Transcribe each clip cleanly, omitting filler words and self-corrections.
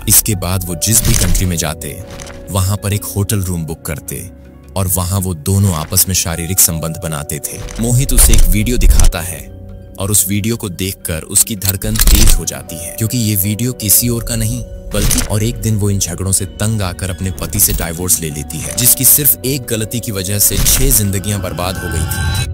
इसके बाद वो जिस भी कंट्री में जाते वहां पर एक होटल रूम बुक करते और वहां वो दोनों आपस में शारीरिक संबंध बनाते थे। मोहित उसे एक वीडियो दिखाता है और उस वीडियो को देखकर उसकी धड़कन तेज हो जाती है, क्योंकि ये वीडियो किसी और का नहीं बल्कि। और एक दिन वो इन झगड़ों से तंग आकर अपने पति से डाइवोर्स ले लेती है, जिसकी सिर्फ एक गलती की वजह से 6 जिंदगियां बर्बाद हो गई थी।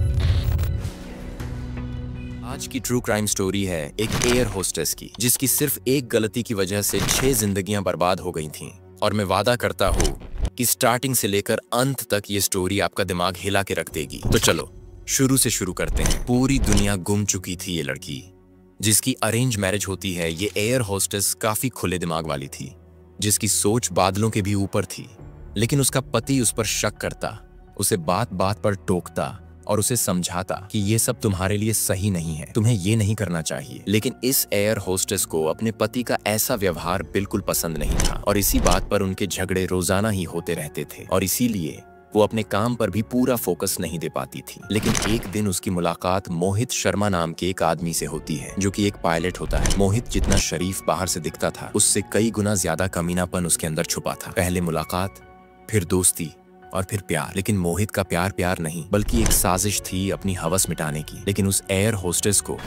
आज की ट्रू क्राइम स्टोरी है एक एयर होस्टेस की, जिसकी सिर्फ एक गलती की वजह से 6 जिंदगियां बर्बाद हो गई थीं। और मैं वादा करता हूँ कि स्टार्टिंग से लेकर अंत तक ये स्टोरी आपका दिमाग हिला के रख देगी। तो चलो शुरू से शुरू करते हैं। पूरी दुनिया गुम चुकी थी ये लड़की, जिसकी अरेंज मैरिज होती है। ये एयर होस्टेस काफी खुले दिमाग वाली थी, जिसकी सोच बादलों के भी ऊपर थी। लेकिन उसका पति उस पर शक करता, उसे बात बात पर टोकता और उसे समझाता कि ये सब तुम्हारे लिए सही नहीं है, तुम्हें ये नहीं करना चाहिए। लेकिन इस एयर होस्टेस को अपने पति का ऐसा व्यवहार बिल्कुल पसंद नहीं था और इसी बात पर उनके झगड़े रोजाना ही होते रहते थे और इसीलिए वो अपने काम पर भी पूरा फोकस नहीं दे पाती थी। लेकिन एक दिन उसकी मुलाकात मोहित शर्मा नाम के एक आदमी से होती है, जो कि एक पायलट होता है। मोहित जितना शरीफ बाहर से दिखता था, उससे कई गुना ज्यादा कमीनापन उसके अंदर छुपा था। पहले मुलाकात, फिर दोस्ती और फिर प्यार। लेकिन मोहित का प्यार नहीं बल्कि एक साजिश थी अपनी हवस मिटाने की। लेकिन उस एयर होस्टेस को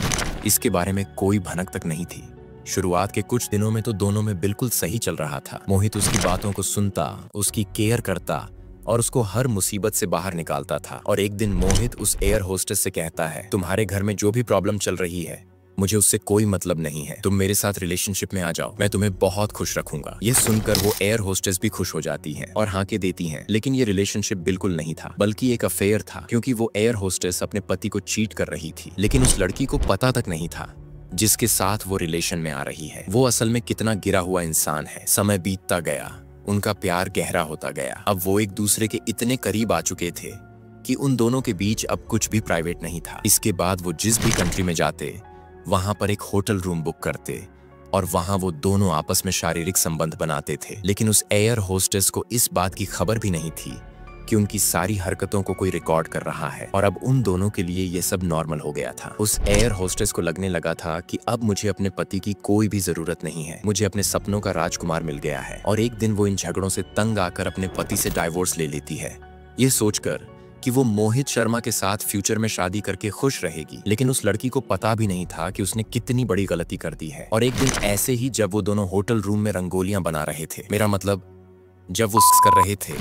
इसके बारे में कोई भनक तक नहीं थी। शुरुआत के कुछ दिनों में तो दोनों में बिल्कुल सही चल रहा था। मोहित उसकी बातों को सुनता, उसकी केयर करता और उसको हर मुसीबत से बाहर निकालता था। और एक दिन मोहित उस एयर होस्टेस से कहता है, तुम्हारे घर में जो भी प्रॉब्लम चल रही है मुझे उससे कोई मतलब नहीं है, तुम मेरे साथ रिलेशनशिप में आ जाओ, मैं तुम्हें बहुत खुश रखूंगा। ये सुनकर वो एयर होस्टेस भी खुश हो जाती हैं और हाँ के देती हैं। लेकिन ये रिलेशनशिप बिल्कुल नहीं था, बल्कि एक अफेयर था, क्योंकि वो एयर होस्टेस अपने पति को चीट कर रही थी। लेकिन उस लड़की को पता तक नहीं था जिसके साथ वो रिलेशन में आ रही है, वो असल में कितना गिरा हुआ इंसान है। समय बीतता गया, उनका प्यार गहरा होता गया। अब वो एक दूसरे के इतने करीब आ चुके थे कि उन दोनों के बीच अब कुछ भी प्राइवेट नहीं था। इसके बाद वो जिस भी कंट्री में जाते वहां पर एक होटल रूम बुक करते और वहां वो दोनों आपस में शारीरिक संबंध बनाते थे। लेकिन उस एयर होस्टेस को इस बात की खबर भी नहीं थी कि उनकी सारी हरकतों को कोई रिकॉर्ड कर रहा है और अब उन दोनों के लिए ये सब नॉर्मल हो गया था। उस एयर होस्टेस को लगने लगा था कि अब मुझे अपने पति की कोई भी जरूरत नहीं है, मुझे अपने सपनों का राजकुमार मिल गया है। और एक दिन वो इन झगड़ों से तंग आकर अपने पति से डाइवोर्स ले लेती है, ये सोचकर कि वो मोहित शर्मा के साथ फ्यूचर में शादी करके खुश रहेगी। लेकिन उस लड़की को पता भी नहीं था कि उसने कितनी बड़ी गलती कर दी है। और एक दिन ऐसे ही जब वो दोनों होटल रूम में रंगोलियां बना रहे थे, मेरा मतलब जब वो कर रहे थे,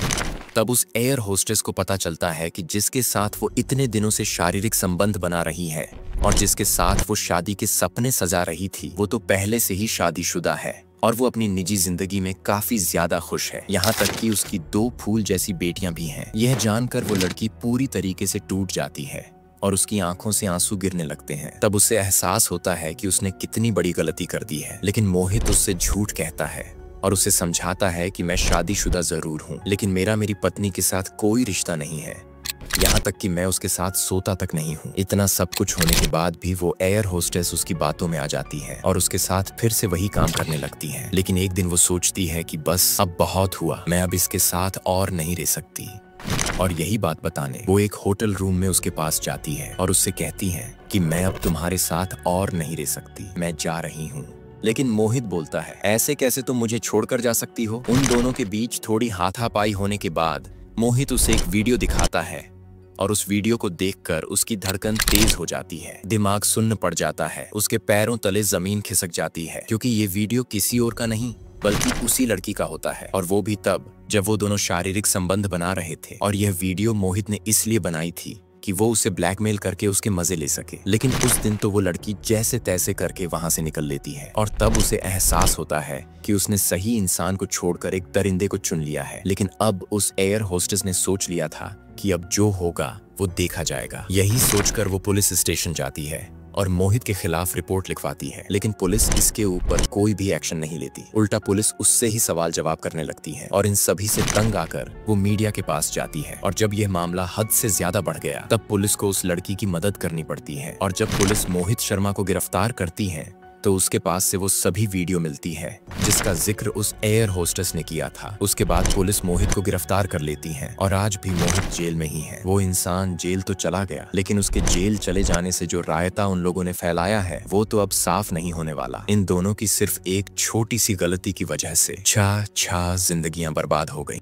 तब उस एयर होस्टेस को पता चलता है कि जिसके साथ वो इतने दिनों से शारीरिक संबंध बना रही है और जिसके साथ वो शादी के सपने सजा रही थी, वो तो पहले से ही शादीशुदा है और वो अपनी निजी जिंदगी में काफी ज्यादा खुश है। यहाँ तक कि उसकी 2 फूल जैसी बेटियां भी हैं। यह जानकर वो लड़की पूरी तरीके से टूट जाती है और उसकी आंखों से आंसू गिरने लगते हैं। तब उसे एहसास होता है कि उसने कितनी बड़ी गलती कर दी है। लेकिन मोहित उससे झूठ कहता है और उसे समझाता है कि मैं शादीशुदा जरूर हूँ, लेकिन मेरी पत्नी के साथ कोई रिश्ता नहीं है, यहाँ तक कि मैं उसके साथ सोता तक नहीं हूँ। इतना सब कुछ होने के बाद भी वो एयर होस्टेस उसकी बातों में आ जाती है और उसके साथ फिर से वही काम करने लगती है। लेकिन एक दिन वो सोचती है कि बस अब बहुत हुआ, मैं अब इसके साथ और नहीं रह सकती। और यही बात बताने वो एक होटल रूम में उसके पास जाती है और उससे कहती है कि मैं अब तुम्हारे साथ और नहीं रह सकती, मैं जा रही हूँ। लेकिन मोहित बोलता है, ऐसे कैसे तुम मुझे छोड़कर जा सकती हो। उन दोनों के बीच थोड़ी हाथापाई होने के बाद मोहित उसे एक वीडियो दिखाता है और उस वीडियो को देखकर उसकी धड़कन तेज हो जाती है, दिमाग सुन्न पड़ जाता है, उसके पैरों तले जमीन खिसक जाती है, क्योंकि ये वीडियो किसी और का नहीं बल्कि उसी लड़की का होता है। और वो भी तब जब वो दोनों शारीरिक संबंध बना रहे थे। और यह वीडियो मोहित ने इसलिए बनाई थी कि वो उसे ब्लैकमेल करके उसके मजे ले सके। लेकिन उस दिन तो वो लड़की जैसे तैसे करके वहां से निकल लेती है और तब उसे एहसास होता है कि उसने सही इंसान को छोड़कर एक दरिंदे को चुन लिया है। लेकिन अब उस एयर होस्टेस ने सोच लिया था कि अब जो होगा वो देखा जाएगा। यही सोचकर वो पुलिस स्टेशन जाती है और मोहित के खिलाफ रिपोर्ट लिखवाती है। लेकिन पुलिस इसके ऊपर कोई भी एक्शन नहीं लेती, उल्टा पुलिस उससे ही सवाल जवाब करने लगती है और इन सभी से तंग आकर वो मीडिया के पास जाती है। और जब यह मामला हद से ज्यादा बढ़ गया तब पुलिस को उस लड़की की मदद करनी पड़ती है। और जब पुलिस मोहित शर्मा को गिरफ्तार करती है तो उसके पास से वो सभी वीडियो मिलती है जिसका जिक्र उस एयर होस्टेस ने किया था। उसके बाद पुलिस मोहित को गिरफ्तार कर लेती है और आज भी मोहित जेल में ही है। वो इंसान जेल तो चला गया, लेकिन उसके जेल चले जाने से जो रायता उन लोगों ने फैलाया है वो तो अब साफ नहीं होने वाला। इन दोनों की सिर्फ एक छोटी सी गलती की वजह से छा जिंदगियां बर्बाद हो गई।